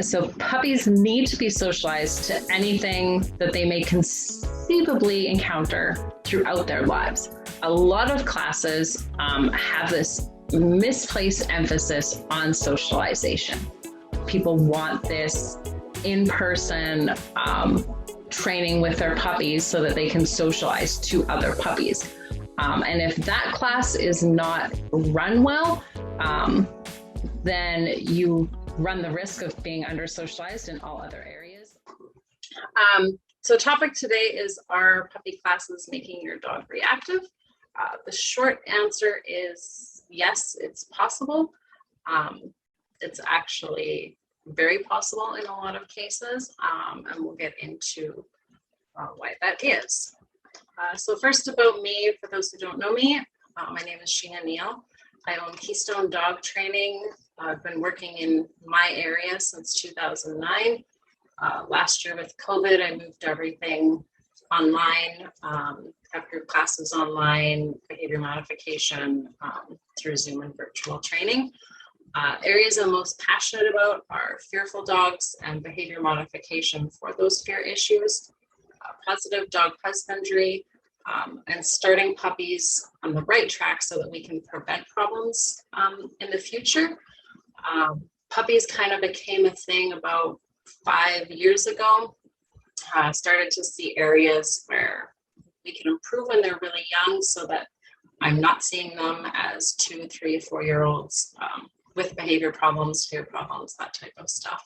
So puppies need to be socialized to anything that they may conceivably encounter throughout their lives. A lot of classes have this misplaced emphasis on socialization. People want this in-person training with their puppies so that they can socialize to other puppies. And if that class is not run well, then you run the risk of being under-socialized in all other areas. So topic today is, are puppy classes making your dog reactive? The short answer is yes, it's possible. It's actually very possible in a lot of cases, and we'll get into why that is. So first about me, for those who don't know me, my name is Sheena Neal. I own Keystone Dog Training. I've been working in my area since 2009. Last year with COVID, I moved everything online, have group classes online, behavior modification through Zoom and virtual training. Areas I'm most passionate about are fearful dogs and behavior modification for those fear issues, positive dog husbandry, and starting puppies on the right track so that we can prevent problems in the future. Puppies kind of became a thing about 5 years ago. Started to see areas where we can improve when they're really young so that I'm not seeing them as 2, 3, 4-year-olds with behavior problems, fear problems, that type of stuff.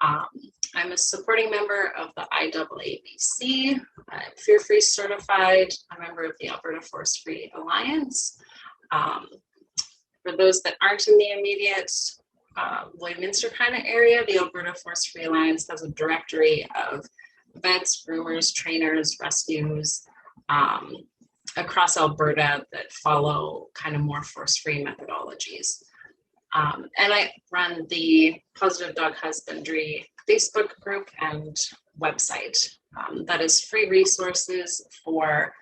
I'm a supporting member of the IAABC. I'm Fear-Free certified, a member of the Alberta Force-Free Alliance. For those that aren't in the immediate Lloydminster kind of area, the Alberta Force-Free Alliance has a directory of vets, groomers, trainers, rescues across Alberta that follow kind of more force-free methodologies. And I run the Positive Dog Husbandry Facebook group and website that is free resources for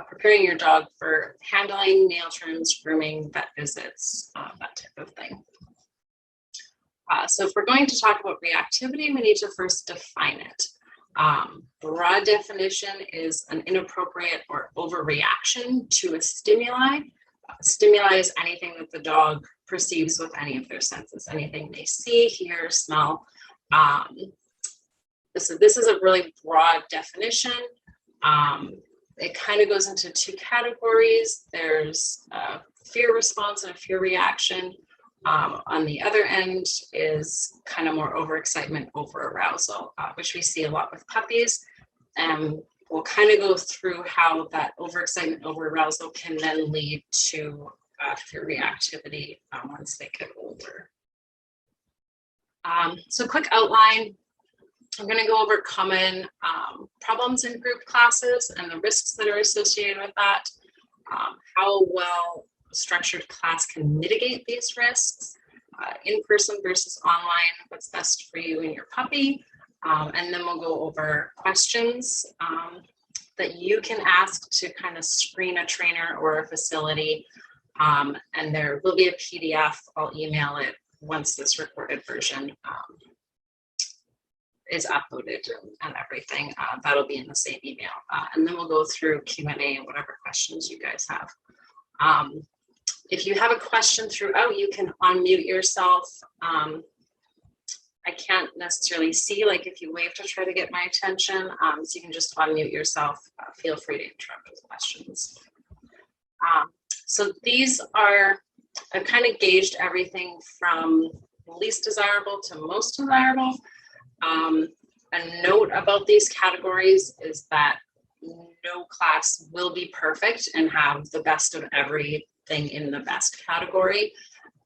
preparing your dog for handling, nail trims, grooming, vet visits, that type of thing. So if we're going to talk about reactivity, we need to first define it. Broad definition is an inappropriate or overreaction to a stimuli. Stimuli is anything that the dog perceives with any of their senses, anything they see, hear, smell. This is a really broad definition. It kind of goes into 2 categories. There's a fear response and a fear reaction. On the other end is kind of more overexcitement, over-arousal, which we see a lot with puppies. And we'll kind of go through how that overexcitement, over-arousal can then lead to fear reactivity once they get older. So quick outline. I'm going to go over common problems in group classes and the risks that are associated with that, how well a structured class can mitigate these risks, in-person versus online, what's best for you and your puppy, and then we'll go over questions that you can ask to kind of screen a trainer or a facility, and there will be a PDF. I'll email it once this recorded version is uploaded and everything. That'll be in the same email. And then we'll go through Q&A and whatever questions you guys have. If you have a question throughout, you can unmute yourself. I can't necessarily see, like if you wave to try to get my attention, so you can just unmute yourself. Feel free to interrupt with questions. So these are, I've kind of gauged everything from least desirable to most desirable. A note about these categories is that no class will be perfect and have the best of everything in the best category.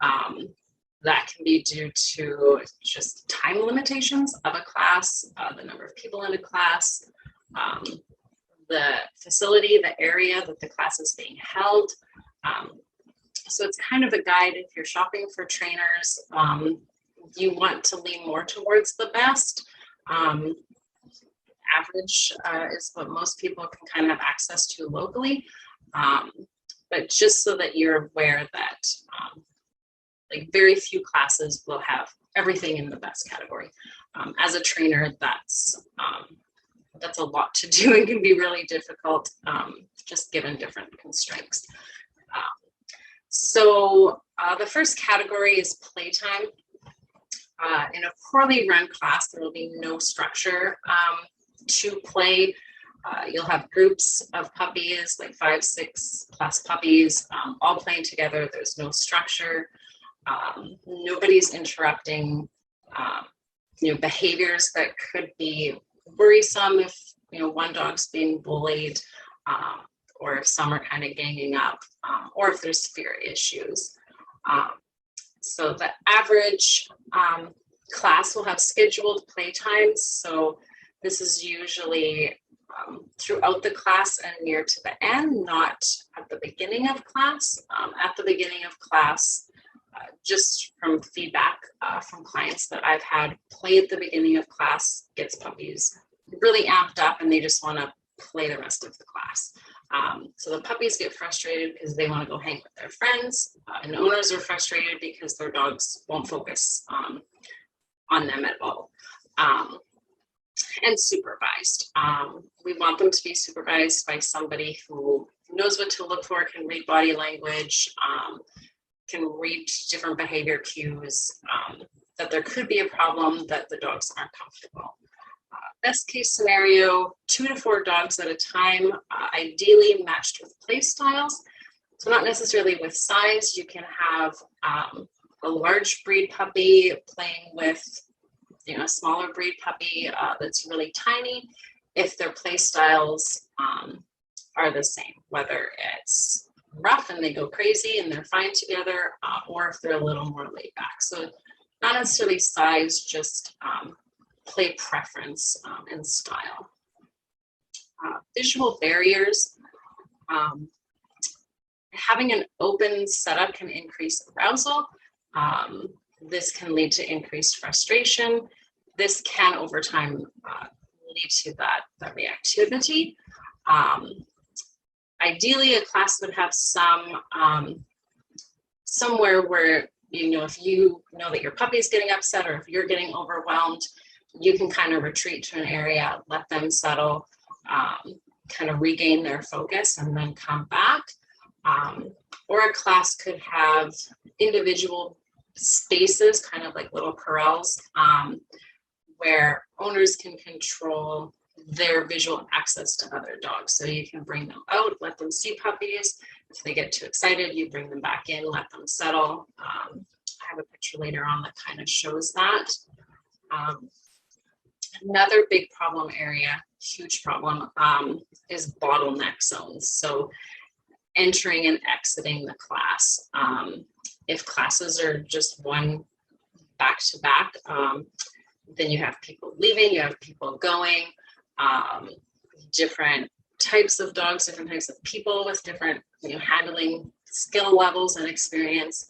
That can be due to just time limitations of a class, the number of people in a class, the facility, the area that the class is being held. So it's kind of a guide if you're shopping for trainers. You want to lean more towards the best. Average is what most people can kind of have access to locally. But just so that you're aware that like very few classes will have everything in the best category. As a trainer, that's a lot to do and can be really difficult, just given different constraints. So the first category is playtime. In a poorly run class, there will be no structure to play. You'll have groups of puppies, like 5, 6 plus puppies, all playing together. There's no structure. Nobody's interrupting, behaviors that could be worrisome if, one dog's being bullied, or if some are kind of ganging up, or if there's fear issues. So the average class will have scheduled playtimes. So this is usually throughout the class and near to the end, not at the beginning of class. At the beginning of class, just from feedback from clients that I've had, play at the beginning of class gets puppies really amped up and they just want to play the rest of the class. So the puppies get frustrated because they want to go hang with their friends, and owners are frustrated because their dogs won't focus on them at all. And supervised. We want them to be supervised by somebody who knows what to look for, can read body language, can read different behavior cues, that there could be a problem, that the dogs aren't comfortable. Best case scenario, 2 to 4 dogs at a time, ideally matched with play styles. So not necessarily with size. You can have a large breed puppy playing with a smaller breed puppy that's really tiny, if their play styles are the same, whether it's rough and they go crazy and they're fine together, or if they're a little more laid back. So not necessarily size, just play preference and style. Visual barriers. Having an open setup can increase arousal. This can lead to increased frustration. This can, over time, lead to that reactivity. Ideally, a class would have some somewhere where, if you know that your puppy is getting upset or if you're getting overwhelmed, you can kind of retreat to an area, let them settle, kind of regain their focus and then come back. Or a class could have individual spaces, kind of like little corrals, where owners can control their visual access to other dogs. So you can bring them out, let them see puppies. If they get too excited, you bring them back in, let them settle. I have a picture later on that kind of shows that. Another big problem area, huge problem, is bottleneck zones. So entering and exiting the class. If classes are just one back to back, then you have people leaving, you have people going, different types of dogs, different types of people with different handling skill levels and experience.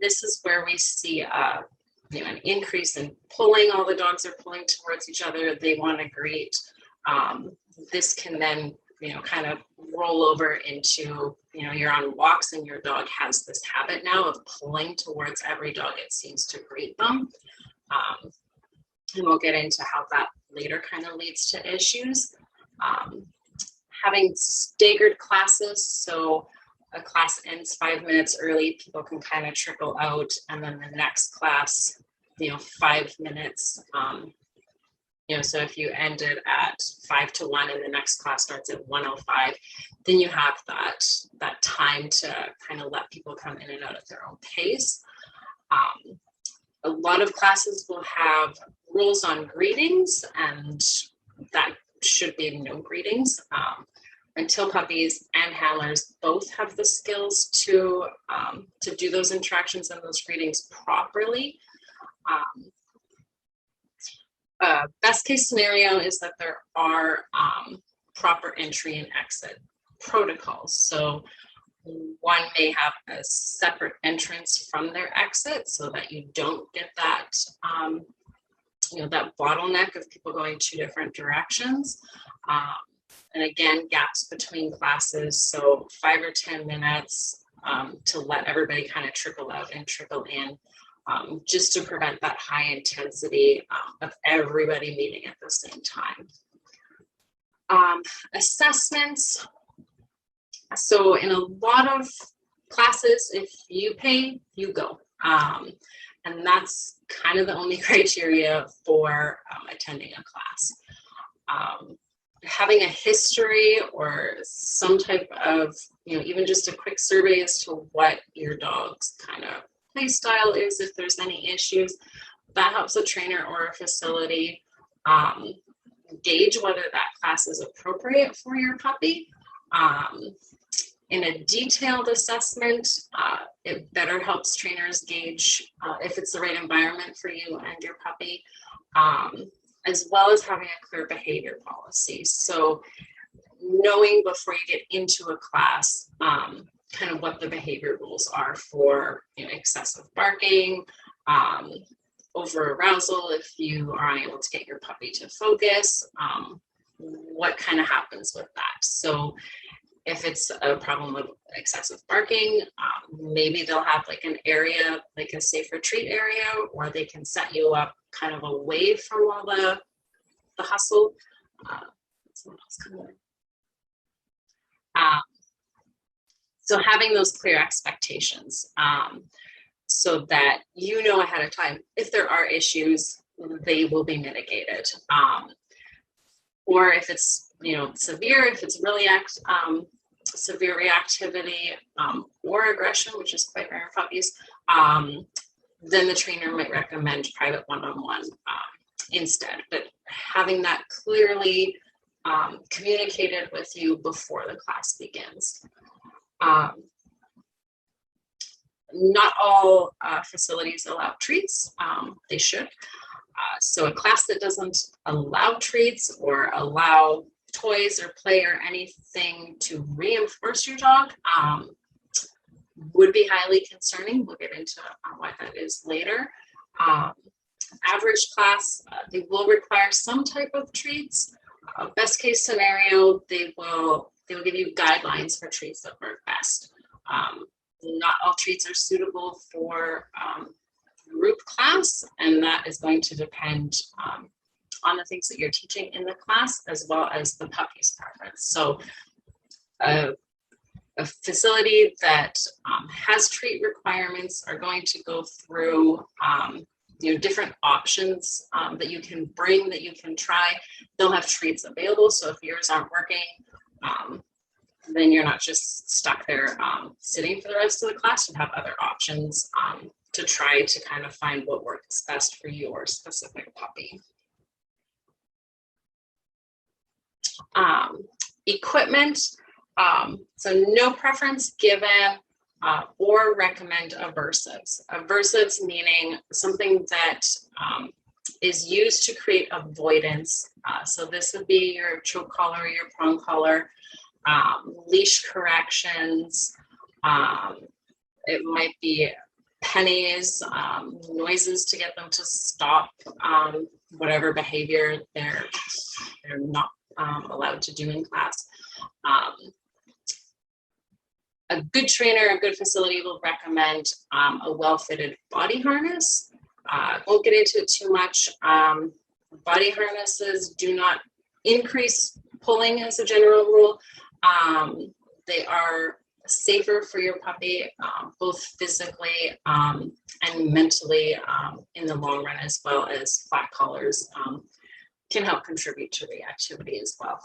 This is where we see an increase in pulling. All the dogs are pulling towards each other. They want to greet. This can then kind of roll over into, you're on walks and your dog has this habit now of pulling towards every dog it seems to greet them. And we'll get into how that later kind of leads to issues. Having staggered classes, so a class ends 5 minutes early, people can kind of trickle out, and then the next class, 5 minutes. So if you ended at 5 to 1 and the next class starts at 1:05, then you have that time to kind of let people come in and out at their own pace. A lot of classes will have rules on greetings, and that should be no greetings until puppies and handlers both have the skills to do those interactions and those greetings properly. Best case scenario is that there are proper entry and exit protocols. So one may have a separate entrance from their exit so that you don't get that, that bottleneck of people going 2 different directions. And again, gaps between classes. So 5 or 10 minutes to let everybody kind of trickle out and trickle in. just to prevent that high intensity of everybody meeting at the same time. Assessments. So in a lot of classes, if you pay, you go. And that's kind of the only criteria for attending a class. Having a history or some type of, even just a quick survey as to what your dog's kind of play style is, if there's any issues, that helps a trainer or a facility gauge whether that class is appropriate for your puppy. In a detailed assessment, it better helps trainers gauge if it's the right environment for you and your puppy, as well as having a clear behavior policy. So knowing before you get into a class, kind of what the behavior rules are for excessive barking, over arousal if you are unable to get your puppy to focus, what kind of happens with that. So if it's a problem of excessive barking, maybe they'll have like an area, like a safe retreat area, or they can set you up kind of away from all the hustle. Someone else come in. So having those clear expectations, so that ahead of time, if there are issues, they will be mitigated. Or if it's severe, if it's really severe reactivity or aggression, which is quite rare in puppies, then the trainer might recommend private one-on-one instead. But having that clearly communicated with you before the class begins. Not all facilities allow treats. They should. So a class that doesn't allow treats or allow toys or play or anything to reinforce your dog would be highly concerning. We'll get into why that is later. Average class, they will require some type of treats. Best case scenario, they will give you guidelines for treats that work best. Not all treats are suitable for group class, and that is going to depend on the things that you're teaching in the class as well as the puppy's preference. So a facility that has treat requirements are going to go through different options that you can bring, that you can try. They'll have treats available, so if yours aren't working, then you're not just stuck there sitting for the rest of the class. You have other options to try to kind of find what works best for your specific puppy. Equipment, so no preference given or recommend aversives. Aversives meaning something that is used to create avoidance. So this would be your choke collar, your prong collar, leash corrections. It might be pennies, noises to get them to stop whatever behavior they're not allowed to do in class. A good trainer, a good facility will recommend a well-fitted body harness. Won't get into it too much. Body harnesses do not increase pulling as a general rule. They are safer for your puppy, both physically and mentally in the long run, as well as flat collars can help contribute to reactivity as well.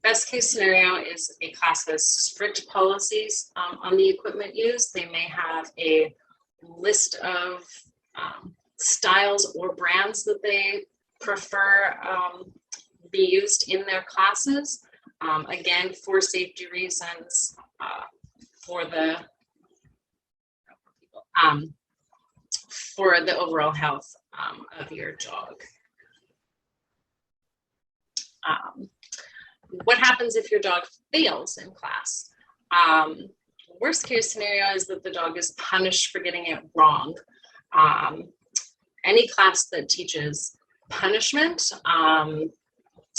Best case scenario is a class has strict policies on the equipment used. They may have a list of styles or brands that they prefer be used in their classes. Again, for safety reasons, for the overall health of your dog. What happens if your dog fails in class? Worst case scenario is that the dog is punished for getting it wrong. Any class that teaches punishment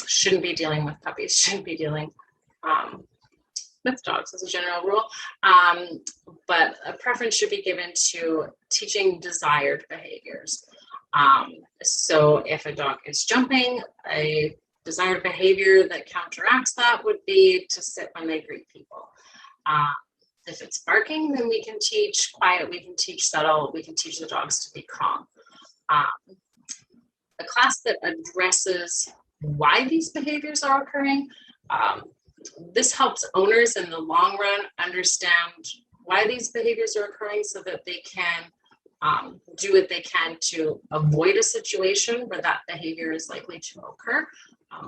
shouldn't be dealing with puppies, shouldn't be dealing with dogs as a general rule, but a preference should be given to teaching desired behaviors. So if a dog is jumping, a desired behavior that counteracts that would be to sit when they greet people. If it's barking, then we can teach quiet, we can teach settle, we can teach the dogs to be calm. A class that addresses why these behaviors are occurring, this helps owners in the long run understand why these behaviors are occurring so that they can do what they can to avoid a situation where that behavior is likely to occur,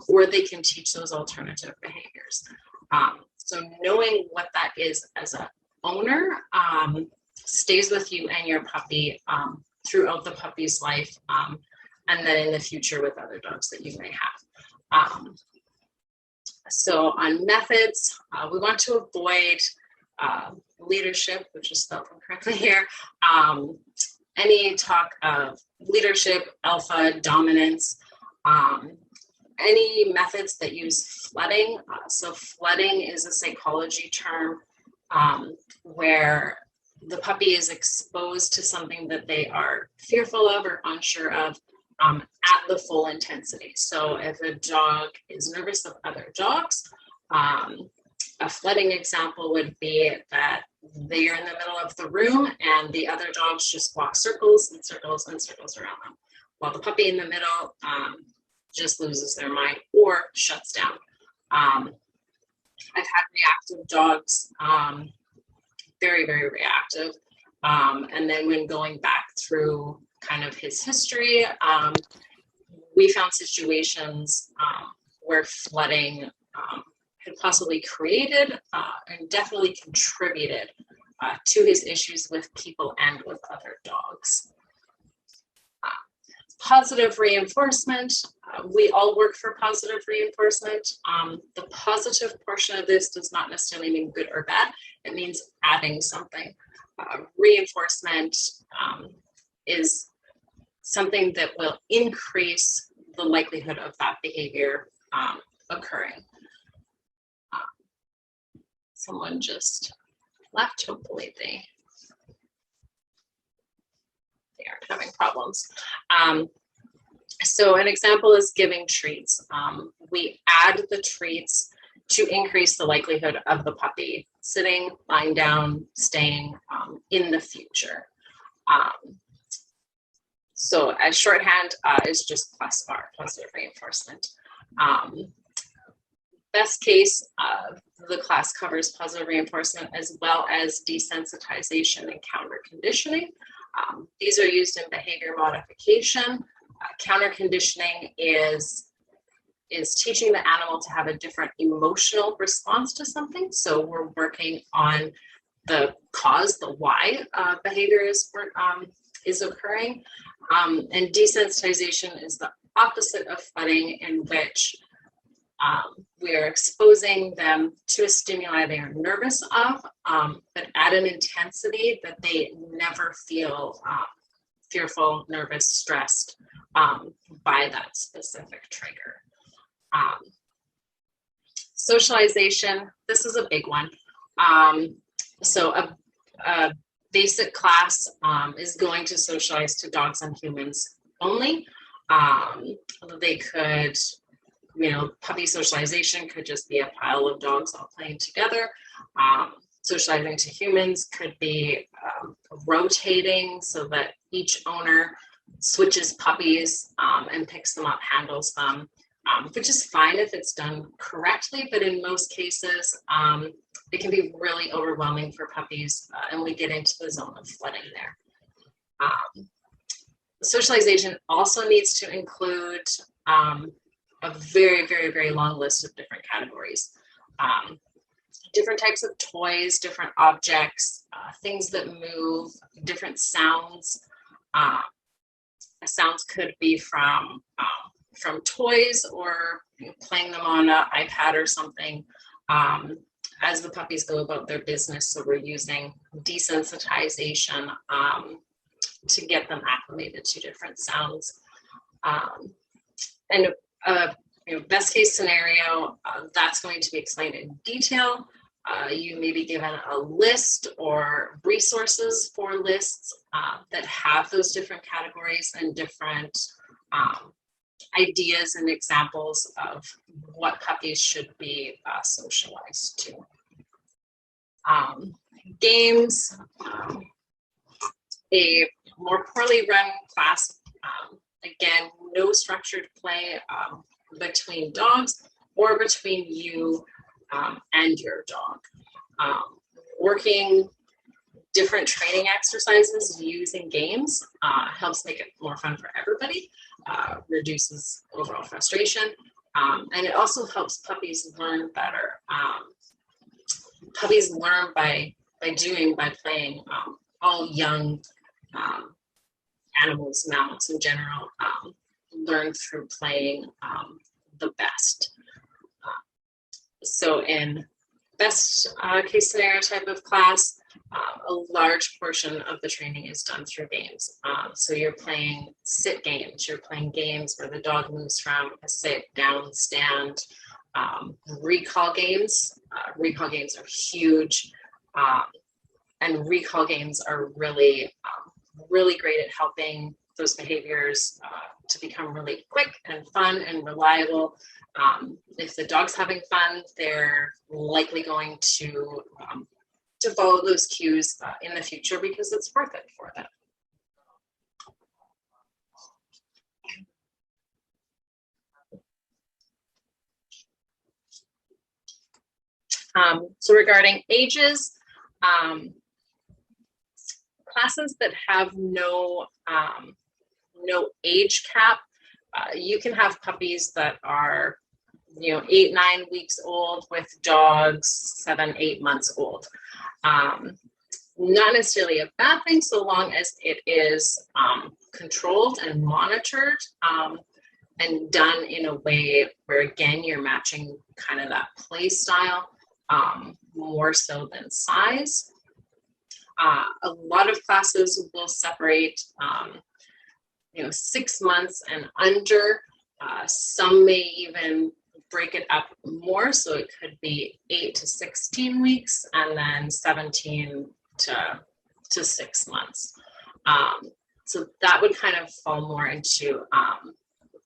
or they can teach those alternative behaviors. So knowing what that is as an owner stays with you and your puppy throughout the puppy's life, and then in the future with other dogs that you may have. So on methods, we want to avoid leadership, which is spelled incorrectly here. Any talk of leadership, alpha, dominance, any methods that use flooding. So flooding is a psychology term where the puppy is exposed to something that they are fearful of or unsure of at the full intensity. So if a dog is nervous of other dogs, a flooding example would be that they are in the middle of the room and the other dogs just walk circles and circles and circles around them, while the puppy in the middle just loses their mind or shuts down. I've had reactive dogs, very, very reactive. And then when going back through kind of his history, we found situations where flooding had possibly created and definitely contributed to his issues with people and with other dogs. Positive reinforcement, we all work for positive reinforcement. The positive portion of this does not necessarily mean good or bad. It means adding something. Reinforcement is something that will increase the likelihood of that behavior occurring. Someone just left, hopefully they aren't having problems. So an example is giving treats. We add the treats to increase the likelihood of the puppy sitting, lying down, staying in the future. So as shorthand is just plus R, positive reinforcement. Best case, the class covers positive reinforcement as well as desensitization and counter conditioning. These are used in behavior modification. Counter conditioning is teaching the animal to have a different emotional response to something. So we're working on the cause, the why behavior is occurring. And desensitization is the opposite of flooding, in which we are exposing them to a stimuli they are nervous of, but at an intensity that they never feel fearful, nervous, stressed by that specific trigger. Socialization, this is a big one. So a basic class is going to socialize to dogs and humans only. They could, puppy socialization could just be a pile of dogs all playing together. Socializing to humans could be rotating so that each owner switches puppies and picks them up, handles them, which is fine if it's done correctly, but in most cases, it can be really overwhelming for puppies, and we get into the zone of flooding there. Socialization also needs to include a very, very, very long list of different categories. Different types of toys, different objects, things that move, different sounds. Sounds could be from toys or playing them on an iPad or something as the puppies go about their business. So we're using desensitization to get them acclimated to different sounds. And best case scenario, that's going to be explained in detail. You may be given a list or resources for lists that have those different categories and different ideas and examples of what puppies should be socialized to. Games, a more poorly run class, again, no structured play between dogs or between you and your dog. Working different training exercises using games helps make it more fun for everybody, reduces overall frustration, and it also helps puppies learn better. Puppies learn by playing. All young animals, mammals in general, learn through playing the best. So in best case scenario type of class, a large portion of the training is done through games. So you're playing sit games, you're playing games where the dog moves from a sit, down, stand. Recall games. Recall games are huge. And recall games are really great at helping those behaviors to become really quick and fun and reliable. If the dog's having fun, they're likely going to follow those cues in the future because it's worth it for them. So regarding ages, classes that have no age cap, you can have puppies that are 8-9 weeks old with dogs 7-8 months old. Not necessarily a bad thing so long as it is controlled and monitored and done in a way where, again, you're matching kind of that play style more so than size. A lot of classes will separate 6 months and under. Some may even break it up more, so it could be 8 to 16 weeks and then 17 to 6 months. So that would kind of fall more into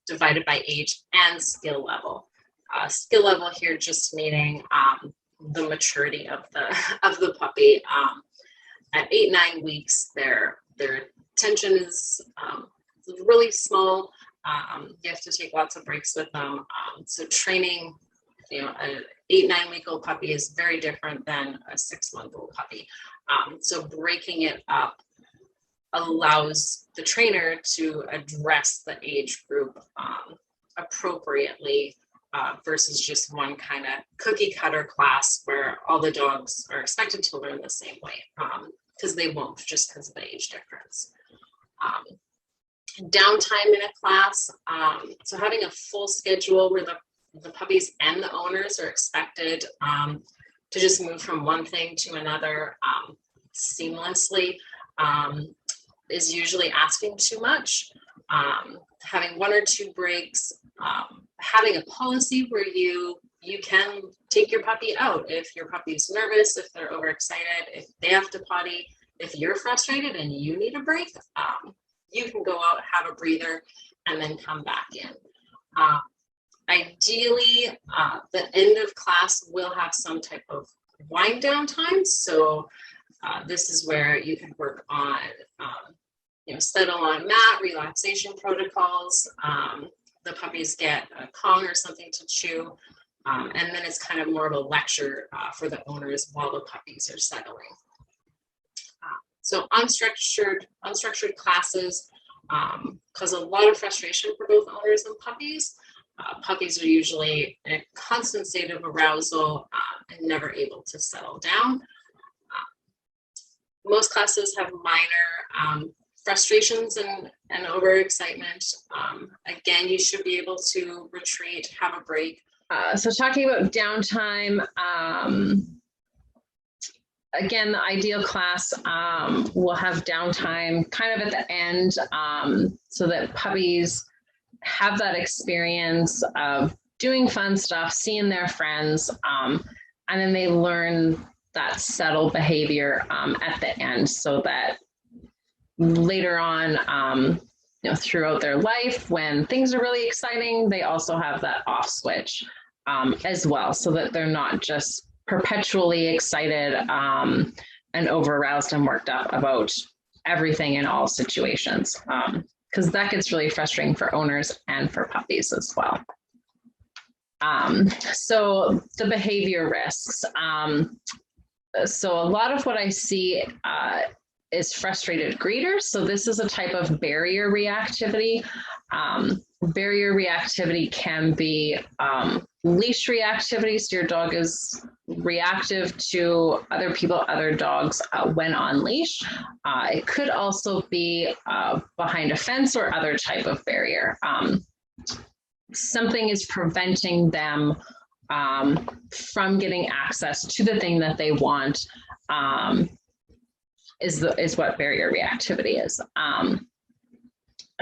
divided by age and skill level. Skill level here just meaning the maturity of the puppy. At 8-9 weeks, their attention is really small. You have to take lots of breaks with them. So training, an 8-9 week old puppy is very different than a 6-month-old puppy. So breaking it up allows the trainer to address the age group appropriately versus just one kind of cookie cutter class where all the dogs are expected to learn the same way, because they won't, just because of the age difference. Downtime in a class, so having a full schedule where the puppies and the owners are expected to just move from one thing to another seamlessly is usually asking too much. Having 1 or 2 breaks, having a policy where you can take your puppy out if your puppy's nervous, if they're overexcited, if they have to potty, if you're frustrated and you need a break, you can go out, have a breather, and then come back in. Ideally, the end of class will have some type of wind down time. So this is where you can work on, settle on mat, relaxation protocols. The puppies get a Kong or something to chew. And then it's kind of more of a lecture for the owners while the puppies are settling. So unstructured classes cause a lot of frustration for both owners and puppies. Puppies are usually in a constant state of arousal and never able to settle down. Most classes have minor frustrations and overexcitement. Again, you should be able to retreat, have a break. So talking about downtime, again, the ideal class will have downtime kind of at the end so that puppies have that experience of doing fun stuff, seeing their friends, And then they learn that settle behavior at the end, so that later on, throughout their life, when things are really exciting, they also have that off switch as well, so that they're not just perpetually excited and over-aroused and worked up about everything in all situations, because that gets really frustrating for owners and for puppies as well. So the behavior risks. So a lot of what I see is frustrated greeters. So this is a type of barrier reactivity. Barrier reactivity can be leash reactivity. So your dog is reactive to other people, other dogs when on leash. It could also be behind a fence or other type of barrier. Something is preventing them from getting access to the thing that they want, is what barrier reactivity is.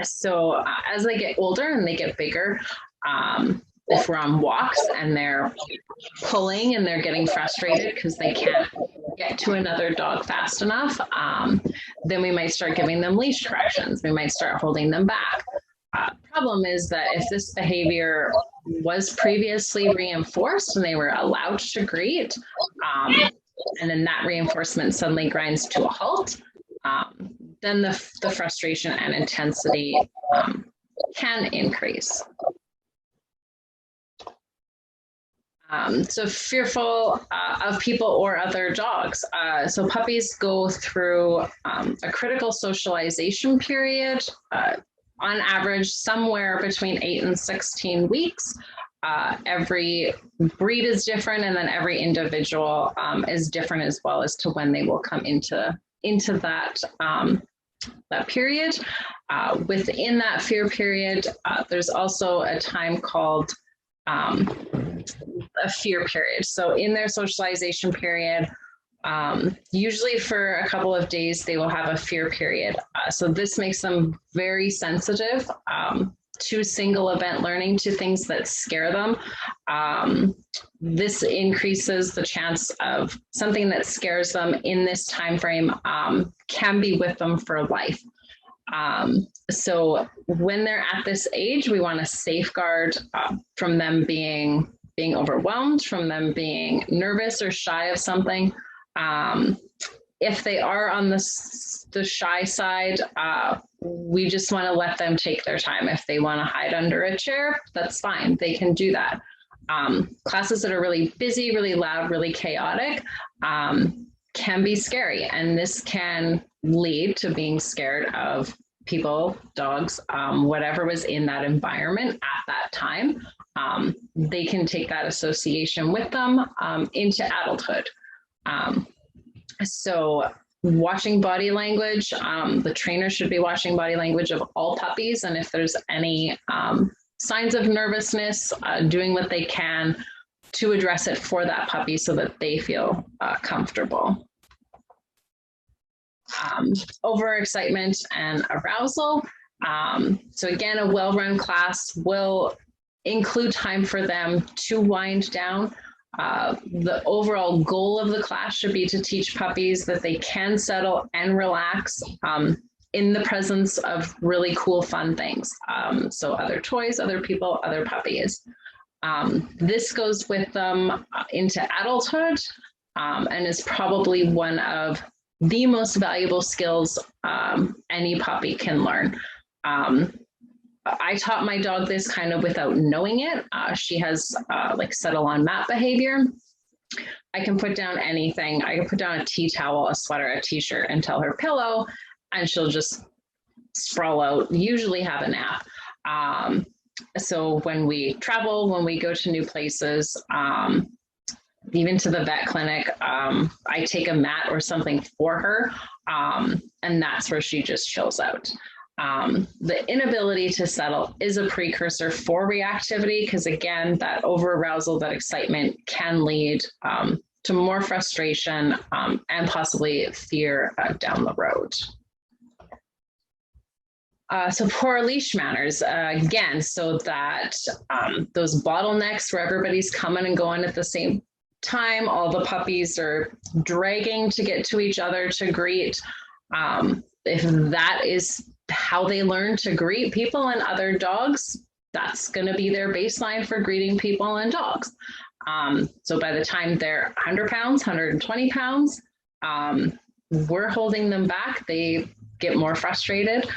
So as they get older and they get bigger, if we're on walks and they're pulling and they're getting frustrated because they can't get to another dog fast enough, then we might start giving them leash corrections. We might start holding them back. Problem is that if this behavior was previously reinforced and they were allowed to greet, and then that reinforcement suddenly grinds to a halt, then the frustration and intensity can increase. So fearful of people or other dogs. So puppies go through a critical socialization period, on average, somewhere between 8 and 16 weeks. Every breed is different, and then every individual is different as well as to when they will come into that that period. Within that fear period, there's also a time called a fear period. So in their socialization period, usually for a couple of days, they will have a fear period. So this makes them very sensitive to single event learning, to things that scare them. This increases the chance of something that scares them in this time frame can be with them for life. So when they're at this age, we want to safeguard from them being overwhelmed, from them being nervous or shy of something. If they are on the shy side, we just want to let them take their time. If they want to hide under a chair, that's fine. They can do that. Classes that are really busy, really loud, really chaotic can be scary. And this can lead to being scared of people, dogs, whatever was in that environment at that time. They can take that association with them into adulthood. So watching body language, the trainer should be watching body language of all puppies. And if there's any signs of nervousness, doing what they can to address it for that puppy so that they feel comfortable. Overexcitement and arousal. So again, a well-run class will include time for them to wind down. The overall goal of the class should be to teach puppies that they can settle and relax in the presence of really cool, fun things. So other toys, other people, other puppies. This goes with them into adulthood and is probably one of the most valuable skills any puppy can learn. I taught my dog this kind of without knowing it. She has like settle on mat behavior. I can put down anything. I can put down a tea towel, a sweater, a t-shirt, and tell her pillow, and she'll just sprawl out, usually have a nap. So when we travel, when we go to new places, even to the vet clinic, I take a mat or something for her, and that's where she just chills out. The inability to settle is a precursor for reactivity, because again, that over-arousal, that excitement can lead to more frustration and possibly fear down the road. So poor leash manners, again, so that those bottlenecks where everybody's coming and going at the same time. All the puppies are dragging to get to each other to greet. If that is how they learn to greet people and other dogs, that's going to be their baseline for greeting people and dogs. So by the time they're 100 pounds, 120 pounds, we're holding them back. They get more frustrated.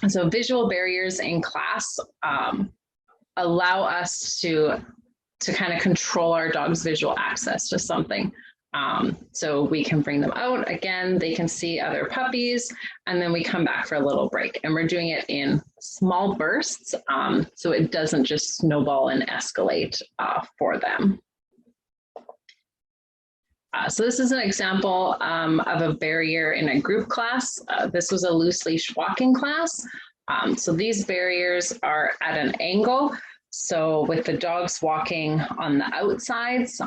So visual barriers in class allow us to kind of control our dog's visual access to something. So we can bring them out again, they can see other puppies, and then we come back for a little break, and we're doing it in small bursts, so it doesn't just snowball and escalate for them. So this is an example of a barrier in a group class. This was a loose leash walking class. So these barriers are at an angle. So with the dogs walking on the outsides,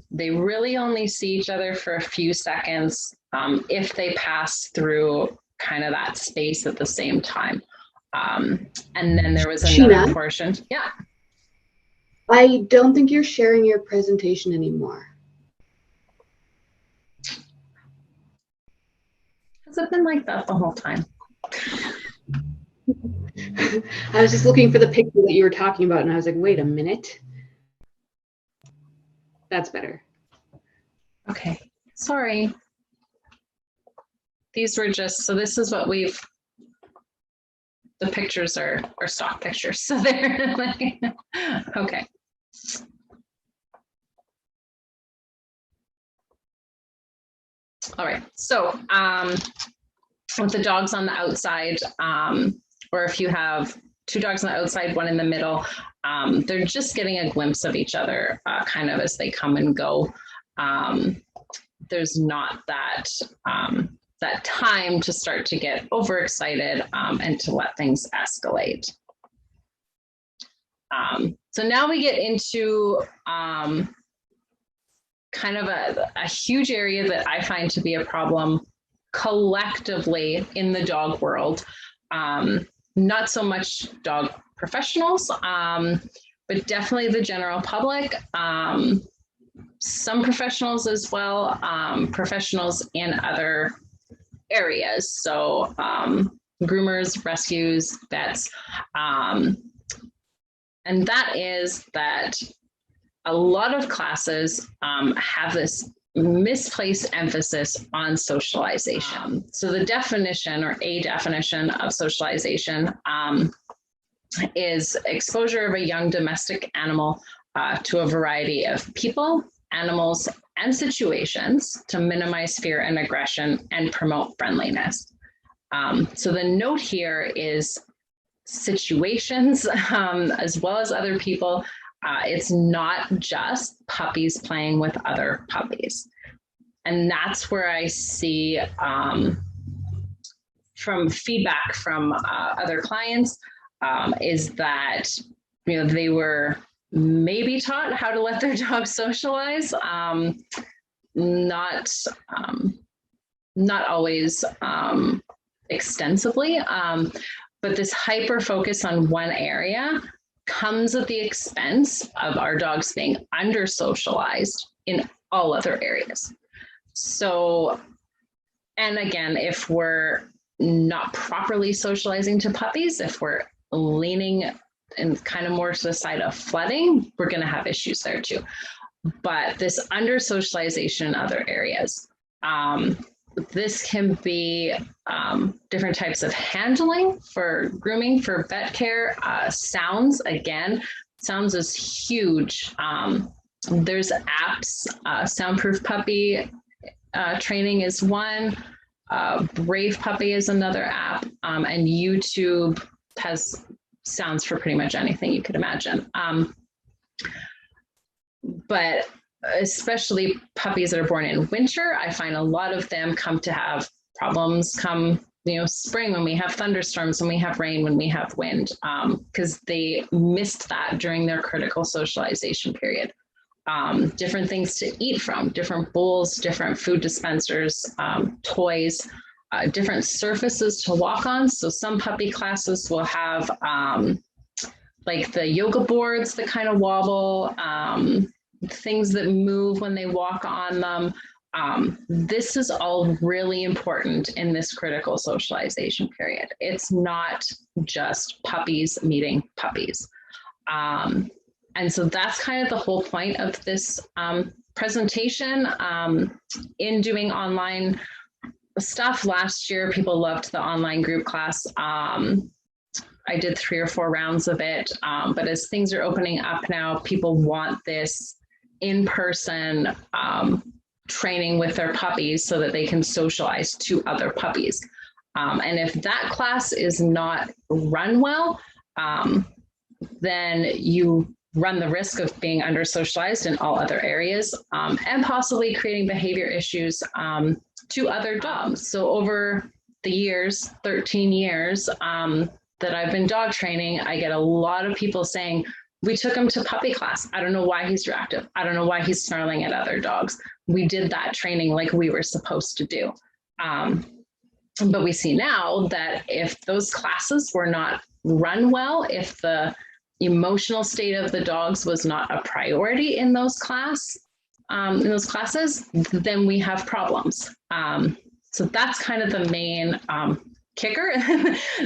they really only see each other for a few seconds if they pass through kind of that space at the same time. And then there was another Sheena, portion. Yeah. I don't think you're sharing your presentation anymore. Has it been like that the whole time? I was just looking for the picture that you were talking about, and I was like, wait a minute. That's better. Okay, sorry. These were just, so this is what we've, the pictures are stock pictures. So they're like, okay. All right, so with the dogs on the outside, or if you have two dogs on the outside, one in the middle, they're just getting a glimpse of each other kind of as they come and go. There's not that, that time to start to get overexcited and to let things escalate. So now we get into kind of a huge area that I find to be a problem collectively in the dog world. Not so much dog professionals, but definitely the general public, some professionals as well, professionals in other areas. So groomers, rescues, vets. And that is that a lot of classes have this misplaced emphasis on socialization. So the definition, or a definition of socialization, is exposure of a young domestic animal to a variety of people, animals, and situations to minimize fear and aggression and promote friendliness. So the note here is situations as well as other people. It's not just puppies playing with other puppies. And that's where I see from feedback from other clients is that, you know, they were maybe taught how to let their dog socialize, not always extensively, but this hyper focus on one area comes at the expense of our dogs being under socialized in all other areas. So, and again, if we're not properly socializing to puppies, if we're leaning and kind of more to the side of flooding, we're going to have issues there too. But this under socialization in other areas, this can be different types of handling for grooming, for vet care. Sounds, again, sounds is huge. There's apps, Soundproof Puppy Training is one, Brave Puppy is another app, and YouTube has sounds for pretty much anything you could imagine. But especially puppies that are born in winter, I find a lot of them come to have problems come, you know, spring, when we have thunderstorms, when we have rain, when we have wind, because they missed that during their critical socialization period. Different things to eat from, different bowls, different food dispensers, toys, different surfaces to walk on. So some puppy classes will have like the yoga boards that kind of wobble. things that move when they walk on them. This is all really important in this critical socialization period. It's not just puppies meeting puppies. And so that's kind of the whole point of this presentation. In doing online stuff last year, people loved the online group class. I did 3 or 4 rounds of it, but as things are opening up now, people want this in-person training with their puppies so that they can socialize to other puppies. And if that class is not run well, then you run the risk of being under-socialized in all other areas, and possibly creating behavior issues to other dogs. So over the years, 13 years, that I've been dog training, I get a lot of people saying, we took him to puppy class. I don't know why he's reactive. I don't know why he's snarling at other dogs. We did that training like we were supposed to do. But we see now that if those classes were not run well, if the emotional state of the dogs was not a priority in those classes, then we have problems. So that's kind of the main kicker.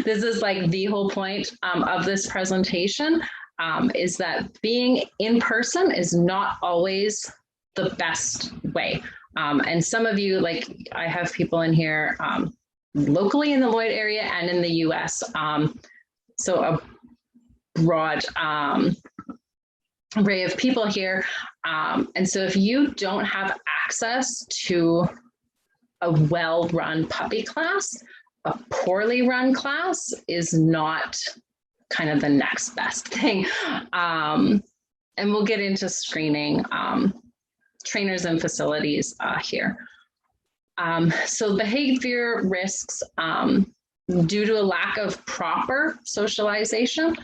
This is like the whole point of this presentation, is that being in person is not always the best way. And some of you, like I have people in here locally in the Lloyd area and in the US. So a broad array of people here. And so if you don't have access to a well-run puppy class, a poorly run class is not kind of the next best thing. And we'll get into screening trainers and facilities here. So behavior risks due to a lack of proper socialization.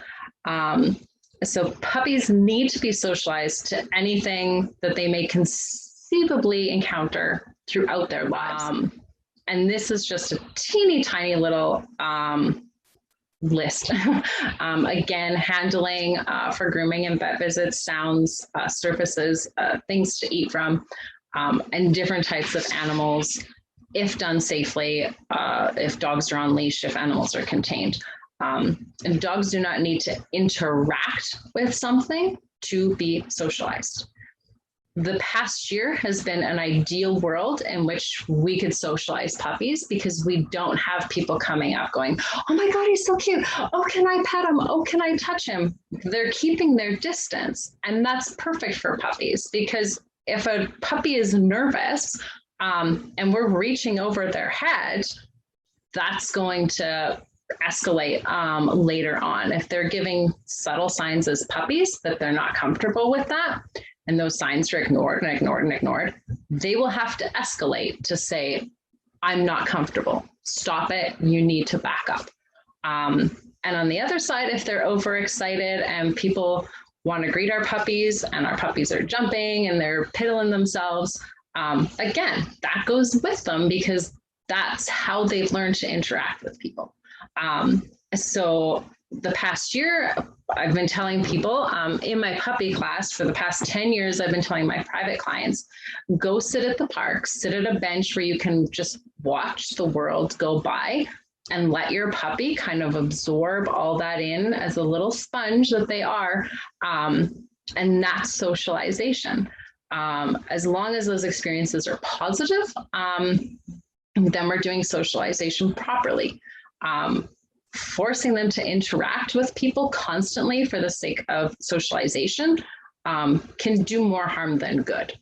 So puppies need to be socialized to anything that they may conceivably encounter throughout their lives. And this is just a teeny tiny little list. Again, handling for grooming and vet visits, sounds, surfaces, things to eat from, and different types of animals, if done safely, if dogs are on leash, if animals are contained. And dogs do not need to interact with something to be socialized. The past year has been an ideal world in which we could socialize puppies because we don't have people coming up going, oh my God, he's so cute. Oh, can I pet him? Oh, can I touch him? They're keeping their distance. And that's perfect for puppies because if a puppy is nervous and we're reaching over their head, that's going to escalate later on. If they're giving subtle signs as puppies that they're not comfortable with that, and those signs are ignored and ignored and ignored, they will have to escalate to say, I'm not comfortable. Stop it. You need to back up. And on the other side, if they're overexcited and people want to greet our puppies and our puppies are jumping and they're piddling themselves, again, that goes with them because that's how they've learned to interact with people. So the past year, I've been telling people in my puppy class for the past 10 years, I've been telling my private clients, go sit at the park, sit at a bench where you can just watch the world go by and let your puppy kind of absorb all that in as a little sponge that they are. And that's socialization. As long as those experiences are positive, then we're doing socialization properly. Forcing them to interact with people constantly for the sake of socialization can do more harm than good.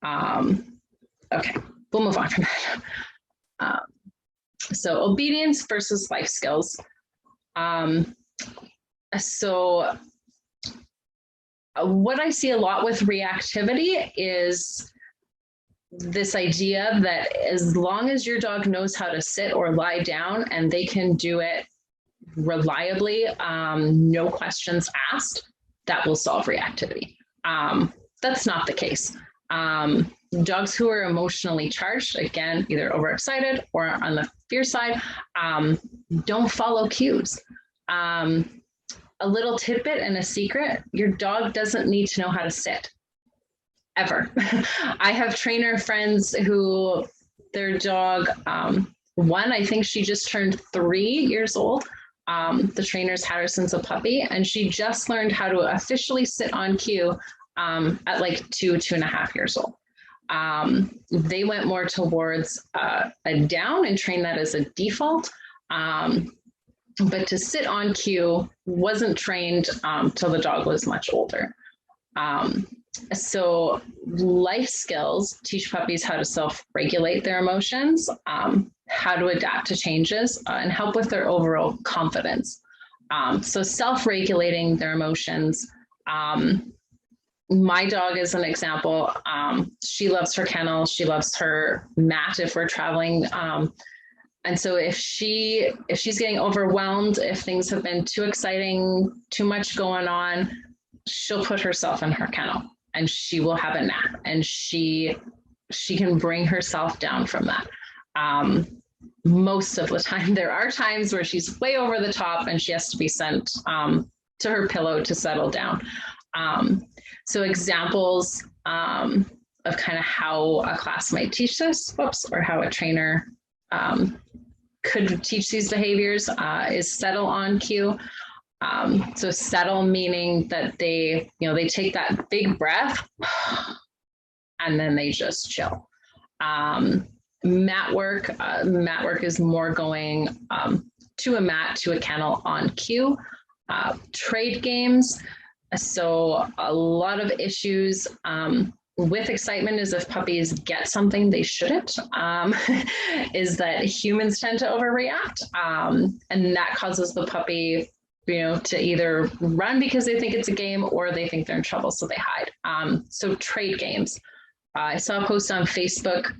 Okay, we'll move on from that. So obedience versus life skills. So what I see a lot with reactivity is this idea that as long as your dog knows how to sit or lie down and they can do it reliably, no questions asked, that will solve reactivity. That's not the case. Dogs who are emotionally charged, again, either overexcited or on the fear side, don't follow cues. A little tidbit and a secret, your dog doesn't need to know how to sit. ever. I have trainer friends who their dog, one, I think she just turned 3 years old. The trainer's had her since a puppy, and she just learned how to officially sit on cue at like 2.5 years old. They went more towards a down and trained that as a default. But to sit on cue wasn't trained till the dog was much older. So life skills teach puppies how to self-regulate their emotions, how to adapt to changes, and help with their overall confidence. So self-regulating their emotions. My dog is an example. She loves her kennel. She loves her mat if we're traveling. And so if she's getting overwhelmed, if things have been too exciting, too much going on, she'll put herself in her kennel and she will have a nap, and she can bring herself down from that. Most of the time, there are times where she's way over the top and she has to be sent to her pillow to settle down. So examples of kind of how a class might teach this, or how a trainer could teach these behaviors is settle on cue. So settle meaning that they take that big breath and then they just chill. Mat work is more going to a mat, to a kennel on cue. Trade games. So a lot of issues with excitement is if puppies get something they shouldn't, is that humans tend to overreact. And that causes the puppy, to either run because they think it's a game or they think they're in trouble, so they hide. So trade games. I saw a post on Facebook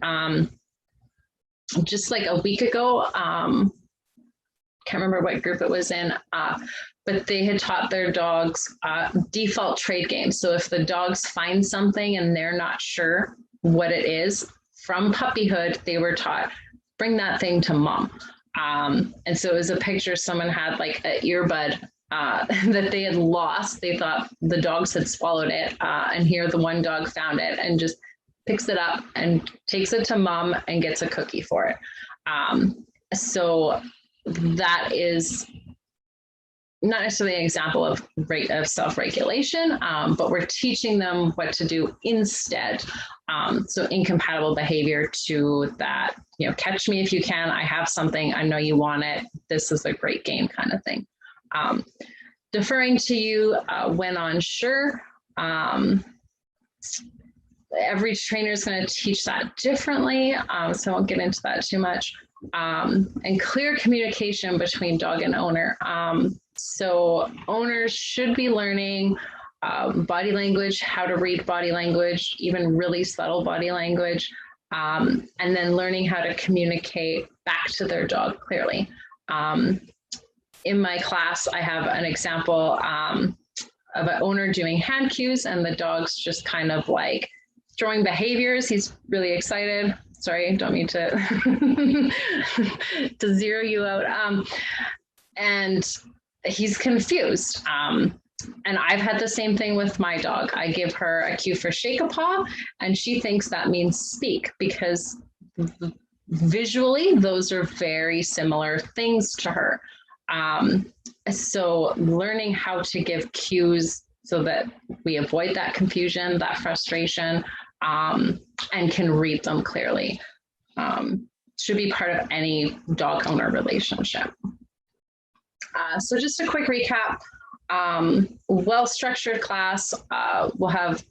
just like a week ago. Can't remember what group it was in, but they had taught their dogs default trade games. So if the dogs find something and they're not sure what it is, from puppyhood, they were taught, bring that thing to mom. And so it was a picture, someone had like an earbud that they had lost. They thought the dogs had swallowed it. And here the one dog found it and just picks it up and takes it to mom and gets a cookie for it. So that is not necessarily an example of self-regulation, but we're teaching them what to do instead. So incompatible behavior to that, catch me if you can, I have something, I know you want it, this is a great game kind of thing. Deferring to you when unsure. Every trainer is going to teach that differently, so I won't get into that too much. And clear communication between dog and owner. So owners should be learning body language, how to read body language, even really subtle body language, and then learning how to communicate back to their dog clearly. In my class, I have an example of an owner doing hand cues and the dog's just kind of like throwing behaviors. He's really excited. Sorry, don't mean to to zero you out. And he's confused. And I've had the same thing with my dog. I give her a cue for shake a paw, and she thinks that means speak because visually those are very similar things to her. So learning how to give cues so that we avoid that confusion, that frustration, and can read them clearly. Should be part of any dog owner relationship. So just a quick recap. Well-structured class will have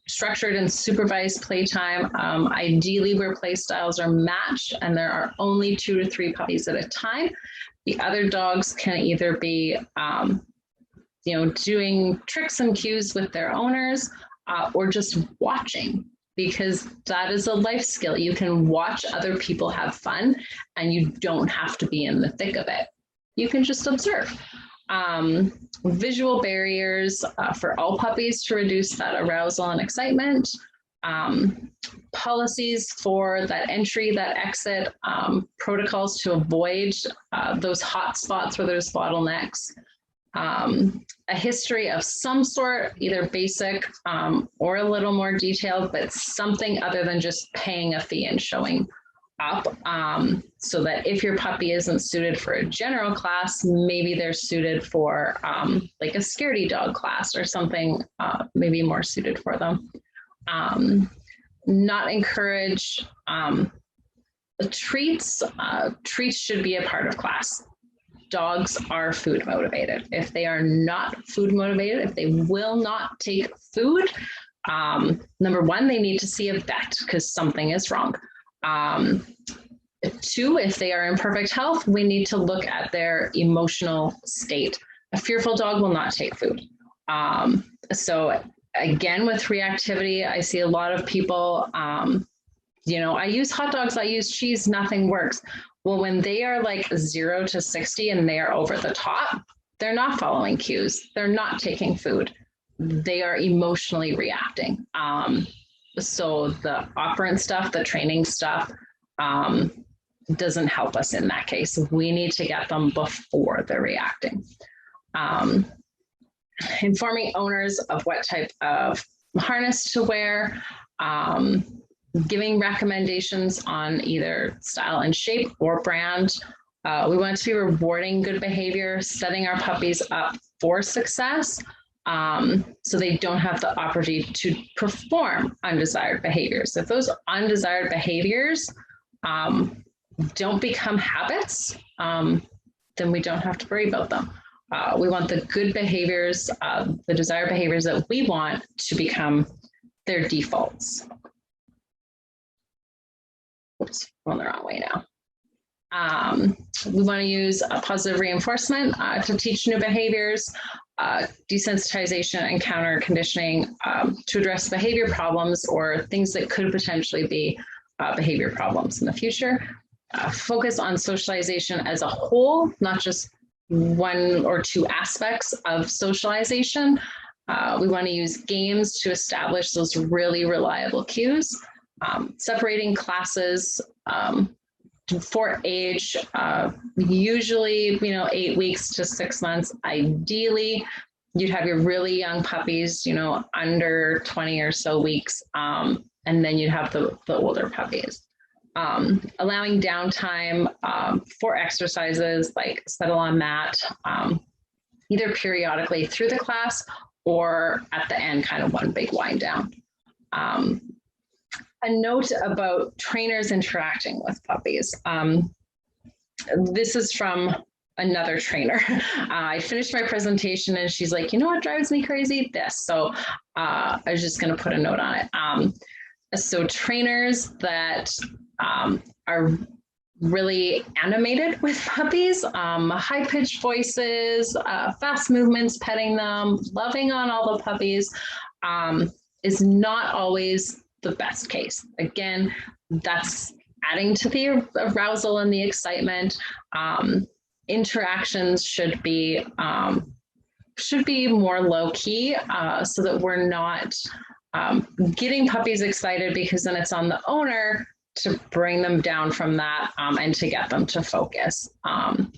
structured and supervised playtime, ideally where play styles are matched and there are only 2 to 3 puppies at a time. The other dogs can either be doing tricks and cues with their owners or just watching, because that is a life skill. You can watch other people have fun and you don't have to be in the thick of it. You can just observe. Visual barriers for all puppies to reduce that arousal and excitement. Policies for that entry, that exit, protocols to avoid those hot spots where there's bottlenecks. A history of some sort, either basic or a little more detailed, but something other than just paying a fee and showing up, so that if your puppy isn't suited for a general class, maybe they're suited for like a scaredy dog class or something maybe more suited for them. Not encourage treats. Treats should be a part of class. Dogs are food motivated. If they are not food motivated, if they will not take food, number one, they need to see a vet because something is wrong. Two, if they are in perfect health, we need to look at their emotional state. A fearful dog will not take food. So again, with reactivity, I see a lot of people, you know, I use hot dogs, I use cheese, nothing works. Well, when they are like 0 to 60 and they are over the top, they're not following cues. They're not taking food. They are emotionally reacting. So the operant stuff, the training stuff, doesn't help us in that case. We need to get them before they're reacting. Informing owners of what type of harness to wear, giving recommendations on either style and shape or brand. We want to be rewarding good behavior, setting our puppies up for success, so they don't have the opportunity to perform undesired behaviors. If those undesired behaviors don't become habits, then we don't have to worry about them. We want the good behaviors, the desired behaviors that we want to become their defaults. Oops, going the wrong way now. We want to use a positive reinforcement to teach new behaviors, desensitization and counter conditioning to address behavior problems or things that could potentially be behavior problems in the future. Focus on socialization as a whole, not just one or two aspects of socialization. We want to use games to establish those really reliable cues. Separating classes for age, usually, 8 weeks to 6 months. Ideally, you'd have your really young puppies, under 20 or so weeks, and then you'd have the older puppies. Allowing downtime for exercises like settle on mat, either periodically through the class or at the end, kind of one big wind down. A note about trainers interacting with puppies. This is from another trainer. I finished my presentation and she's like, you know what drives me crazy? This. So I was just going to put a note on it. So trainers that are really animated with puppies, high-pitched voices, fast movements, petting them, loving on all the puppies, is not always the best case. Again, that's adding to the arousal and the excitement. Interactions should be more low-key, so that we're not getting puppies excited, because then it's on the owner to bring them down from that and to get them to focus. And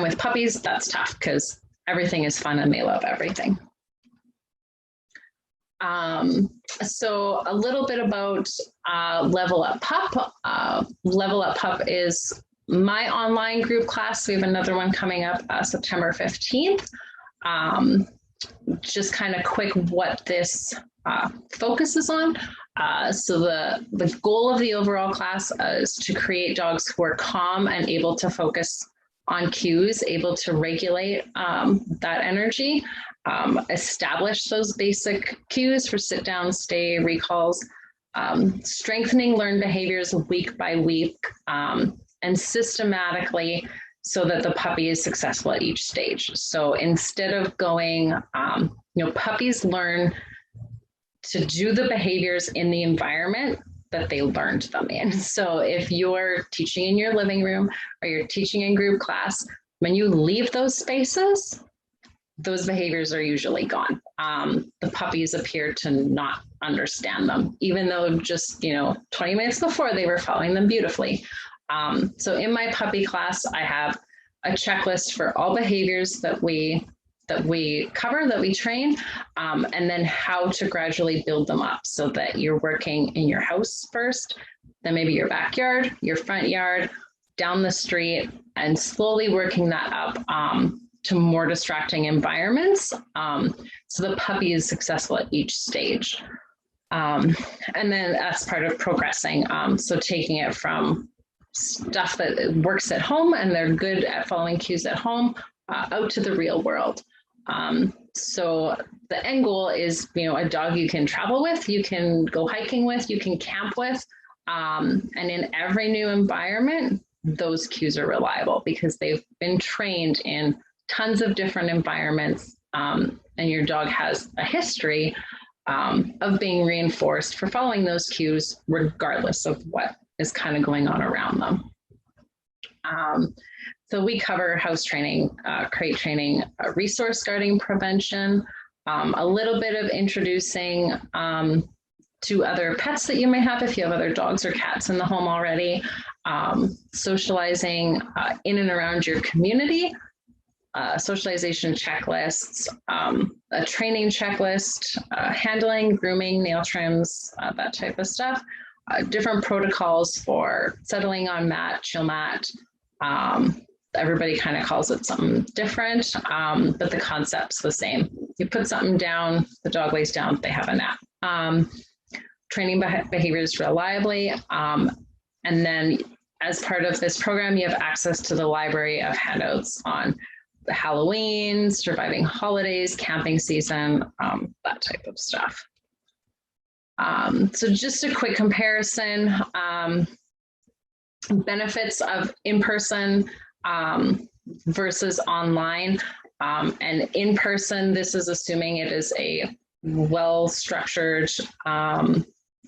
with puppies, that's tough because everything is fun and they love everything. So a little bit about Level Up Pup. Level Up Pup is my online group class. We have another one coming up September 15th. Just kind of quick what this focuses on. So the goal of the overall class is to create dogs who are calm and able to focus on cues, able to regulate that energy, establish those basic cues for sit down, stay, recalls, strengthening learned behaviors week by week, and systematically so that the puppy is successful at each stage. So instead of going, puppies learn to do the behaviors in the environment that they learned them in. So if you're teaching in your living room or you're teaching in group class, when you leave those spaces, those behaviors are usually gone. The puppies appear to not understand them, even though just 20 minutes before they were following them beautifully. So in my puppy class, I have a checklist for all behaviors that we that we cover, that we train, and then how to gradually build them up so that you're working in your house first, then maybe your backyard, your front yard, down the street, and slowly working that up to more distracting environments, so the puppy is successful at each stage. And then that's part of progressing. So taking it from stuff that works at home and they're good at following cues at home, out to the real world. So the end goal is, a dog you can travel with, you can go hiking with, you can camp with, and in every new environment, those cues are reliable because they've been trained in tons of different environments, and your dog has a history of being reinforced for following those cues, regardless of what is kind of going on around them. So we cover house training, crate training, resource guarding prevention, a little bit of introducing to other pets that you may have if you have other dogs or cats in the home already, socializing in and around your community, socialization checklists, a training checklist, handling, grooming, nail trims, that type of stuff, different protocols for settling on mat, chill mat. Everybody kind of calls it something different, but the concept's the same. You put something down, the dog lays down, they have a nap. Training behaviors reliably, and then as part of this program, you have access to the library of handouts on the Halloween, surviving holidays, camping season, that type of stuff. So just a quick comparison, benefits of in-person versus online. And in-person, this is assuming it is a well-structured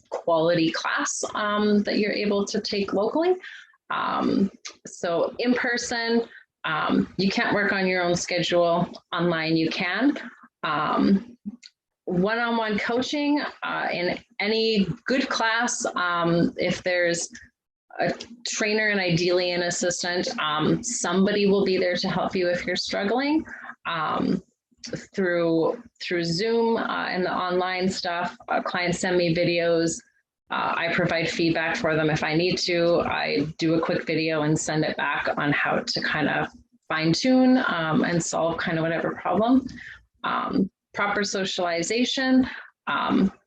quality class that you're able to take locally. So in-person, you can't work on your own schedule. Online, you can. One-on-one coaching in any good class, if there's a trainer and ideally an assistant, somebody will be there to help you if you're struggling. Through Zoom and the online stuff, clients send me videos. I provide feedback for them if I need to. I do a quick video and send it back on how to kind of fine tune and solve kind of whatever problem. Proper socialization.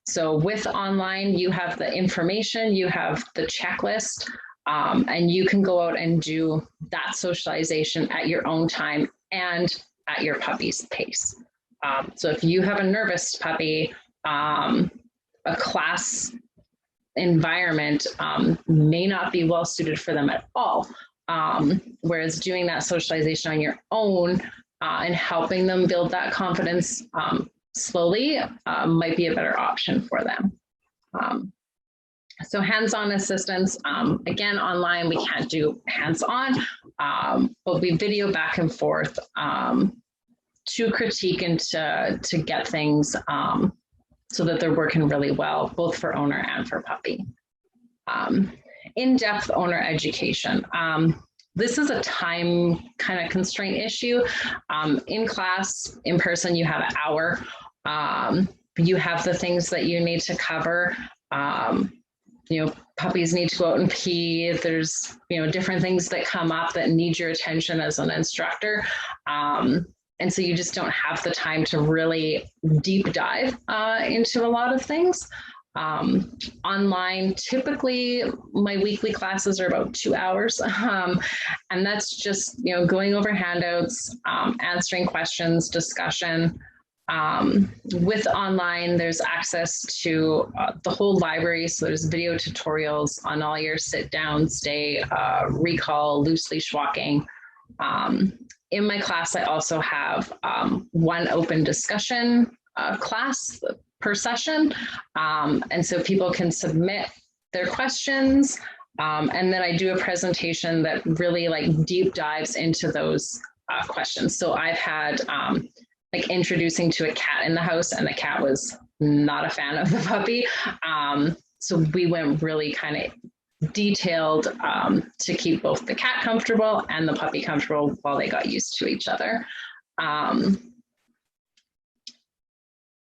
So with online, you have the information, you have the checklist, and you can go out and do that socialization at your own time and at your puppy's pace. So if you have a nervous puppy, a class environment may not be well suited for them at all. Whereas doing that socialization on your own and helping them build that confidence slowly might be a better option for them. So hands-on assistance, again, online, we can't do hands-on, but we video back and forth to critique and to get things so that they're working really well, both for owner and for puppy. In-depth owner education. This is a time kind of constraint issue. In class, in person, you have an hour. You have the things that you need to cover. Puppies need to go out and pee. There's, different things that come up that need your attention as an instructor. And so you just don't have the time to really deep dive into a lot of things. Online, typically my weekly classes are about 2 hours. And that's just, going over handouts, answering questions, discussion. With online, there's access to the whole library. So there's video tutorials on all your sit down, stay, recall, loose leash walking. In my class, I also have one open discussion class per session. And so people can submit their questions. And then I do a presentation that really deep dives into those questions. So I've had introducing to a cat in the house, and the cat was not a fan of the puppy. So we went really kind of detailed to keep both the cat comfortable and the puppy comfortable while they got used to each other.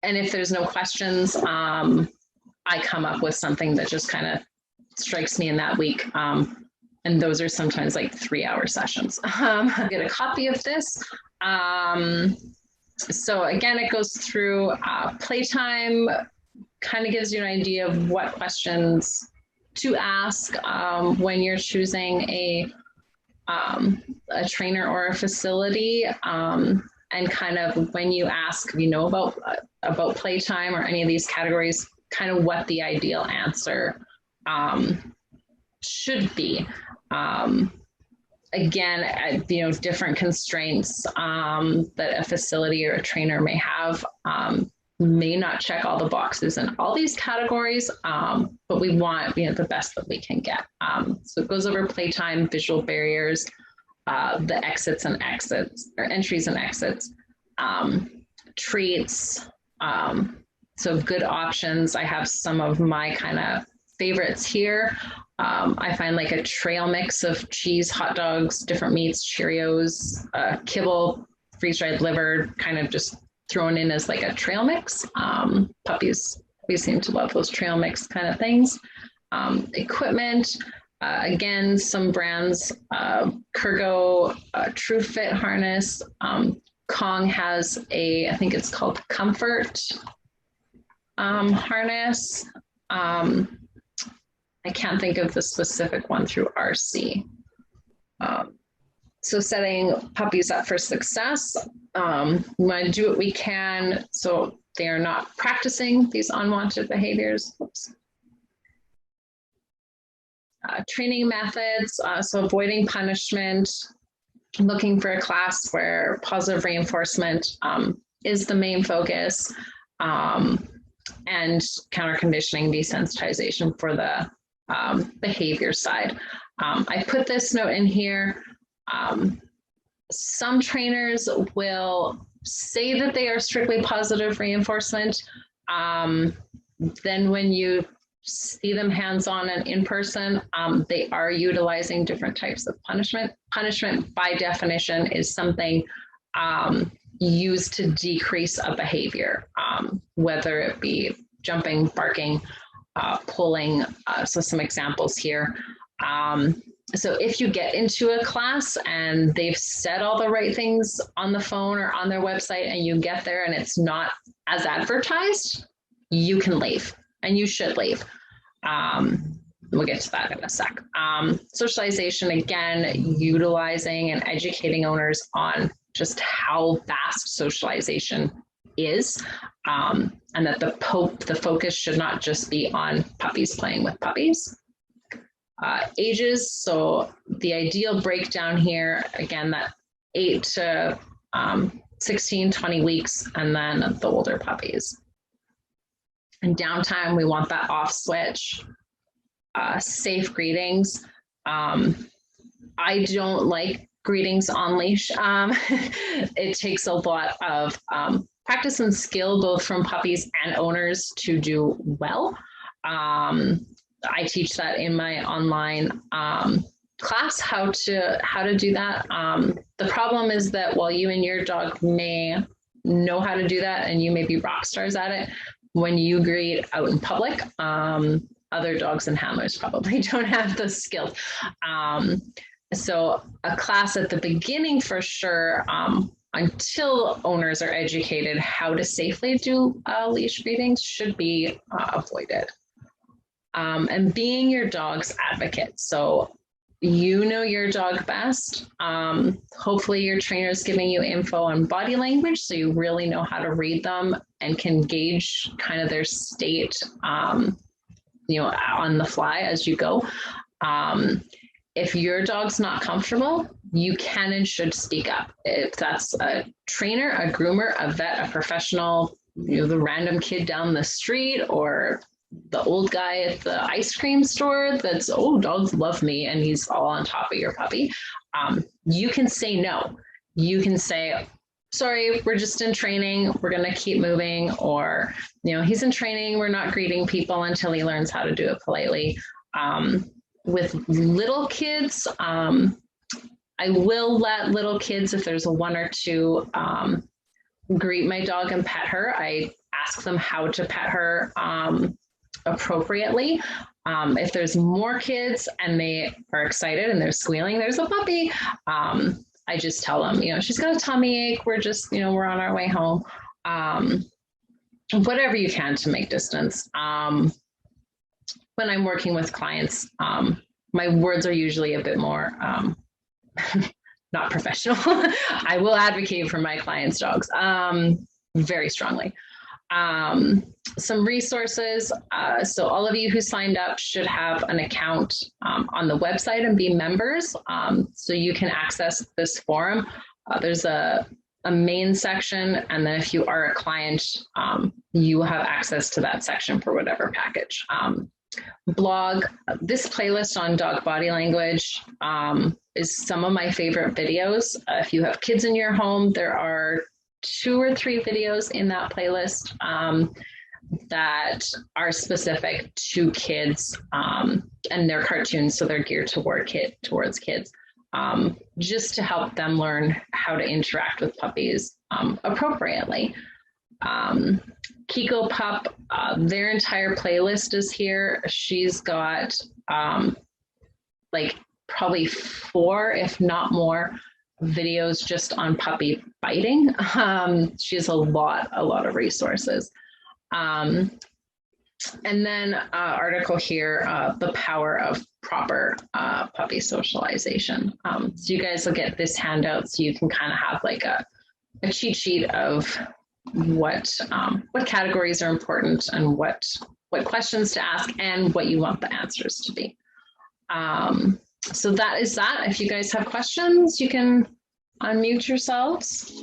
And if there's no questions, I come up with something that just kind of strikes me in that week. And those are sometimes like 3-hour sessions. I get a copy of this. So again, it goes through playtime, kind of gives you an idea of what questions to ask when you're choosing a trainer or a facility, and kind of when you ask, about playtime or any of these categories, kind of what the ideal answer should be. Again, different constraints that a facility or a trainer may have may not check all the boxes in all these categories, but we want the best that we can get. So it goes over playtime, visual barriers, the entries and exits, treats, so good options. I have some of my kind of favorites here. I find like a trail mix of cheese, hot dogs, different meats, Cheerios, kibble, freeze-dried liver, kind of just thrown in as like a trail mix. Puppies, we seem to love those trail mix kind of things. Equipment, again, some brands, Kurgo, True Fit harness. Kong has I think it's called Comfort harness. I can't think of the specific one through RC. So setting puppies up for success, we want to do what we can so they are not practicing these unwanted behaviors. Training methods, so avoiding punishment, looking for a class where positive reinforcement is the main focus, and counter conditioning, desensitization for the behavior side. I put this note in here. Some trainers will say that they are strictly positive reinforcement. Then when you see them hands-on and in person, they are utilizing different types of punishment. Punishment, by definition, is something used to decrease a behavior, whether it be jumping, barking, pulling. So some examples here. So if you get into a class and they've said all the right things on the phone or on their website and you get there and it's not as advertised, you can leave and you should leave. We'll get to that in a sec. Socialization, again, utilizing and educating owners on just how vast socialization is, and that the focus should not just be on puppies playing with puppies. Ages, so the ideal breakdown here, again, that 8 to 16, 20 weeks, and then the older puppies. And downtime, we want that off switch. Safe greetings. I don't like greetings on leash. It takes a lot of practice and skill, both from puppies and owners, to do well. I teach that in my online class, how to do that. The problem is that while you and your dog may know how to do that and you may be rock stars at it, when you greet out in public, other dogs and handlers probably don't have the skills. So a class at the beginning for sure, until owners are educated how to safely do leash greetings, should be avoided. And being your dog's advocate. So you know your dog best. Hopefully your trainer is giving you info on body language, so you really know how to read them and can gauge kind of their state, on the fly as you go. If your dog's not comfortable, you can and should speak up. If that's a trainer, a groomer, a vet, a professional, the random kid down the street, or the old guy at the ice cream store that's, oh, dogs love me, and he's all on top of your puppy, you can say no. You can say, sorry, we're just in training, we're going to keep moving, or, he's in training, we're not greeting people until he learns how to do it politely. With little kids, I will let little kids, if there's a 1 or 2, greet my dog and pet her. I ask them how to pet her appropriately. If there's more kids and they are excited and they're squealing, there's a puppy. I just tell them, she's got a tummy ache. We're just, we're on our way home. Whatever you can to make distance. When I'm working with clients, my words are usually a bit more not professional. I will advocate for my clients' dogs very strongly. Some resources. So all of you who signed up should have an account on the website and be members. So you can access this forum. There's a main section, and then if you are a client, you will have access to that section for whatever package. Blog. This playlist on dog body language is some of my favorite videos. If you have kids in your home, there are 2 or 3 videos in that playlist that are specific to kids, and they're cartoons, so they're geared towards kids, just to help them learn how to interact with puppies appropriately. Kiko Pup, their entire playlist is here. She's got like probably 4, if not more, videos just on puppy biting. She has a lot of resources. And then article here, the power of proper puppy socialization. So you guys will get this handout so you can kind of have like a cheat sheet of what categories are important and what questions to ask and what you want the answers to be. So that is that. If you guys have questions, you can unmute yourselves.